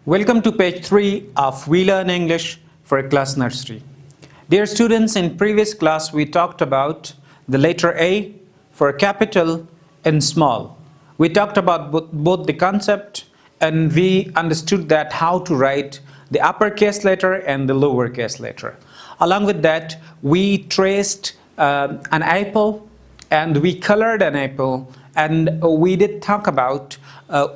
Welcome to page 3 of We Learn English for Class Nursery. Dear students, in previous class we talked about the letter A for capital and small. We talked about both the concept and we understood that how to write the uppercase letter and the lowercase letter. Along with that, we traced an apple and we colored an apple, and we did talk about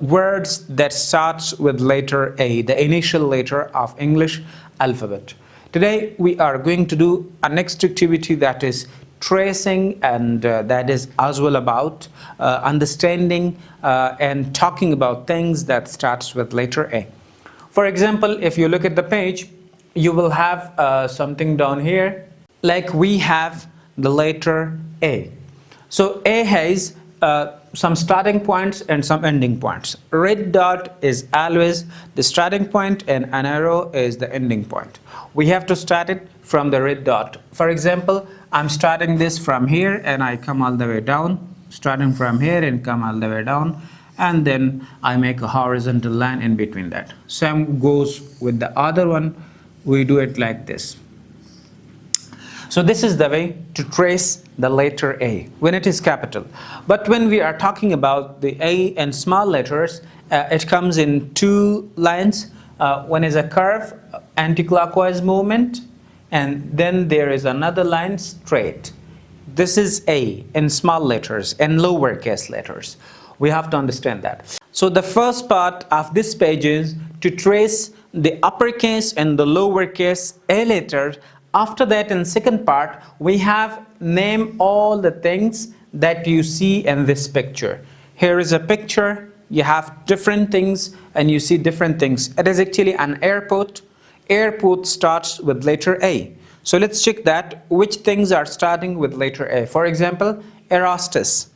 words that starts with letter A, the initial letter of English alphabet. Today we are going to do a next activity that is tracing, and that is as well about understanding and talking about things that starts with letter A. For example, if you look at the page, you will have something down here, like we have the letter A. So A has some starting points and some ending points. Red dot is always the starting point and an arrow is the ending point. We have to start it from the red dot. For example, I'm starting this from here and I come all the way down, starting from here and come all the way down, and then I make a horizontal line in between that. Same goes with the other one. We do it like this. So this is the way to trace the letter A when it is capital. But when we are talking about the A and small letters, it comes in two lines. One is a curve, anti-clockwise movement, and then there is another line straight. This is A in small letters and lowercase letters. We have to understand that. So the first part of this page is to trace the uppercase and the lowercase A letters. After that, in second part, we have name all the things that you see in this picture. Here is a picture, you have different things and you see different things. It is actually an airport. Airport starts with letter A. So let's check that, which things are starting with letter A. For example, aerostas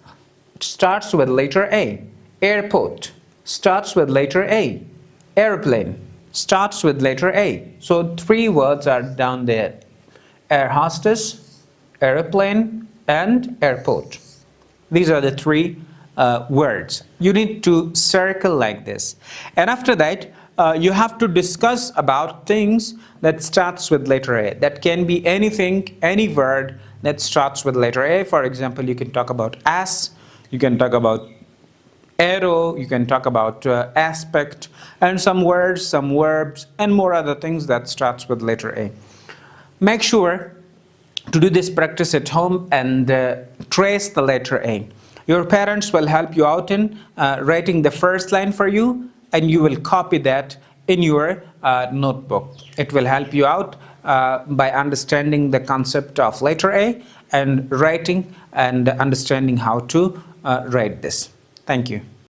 starts with letter A. Airport starts with letter A. Airplane starts with letter A. So three words are down there: air hostess, airplane, and airport. These are the three words. You need to circle like this. And after that, you have to discuss about things that starts with letter A. That can be anything, any word that starts with letter A. For example, you can talk about ass, you can talk about arrow, you can talk about aspect, and some words, some verbs, and more other things that starts with letter A. Make sure to do this practice at home and trace the letter A. Your parents will help you out in writing the first line for you, and you will copy that in your notebook. It will help you out by understanding the concept of letter A and writing and understanding how to write this. Thank you.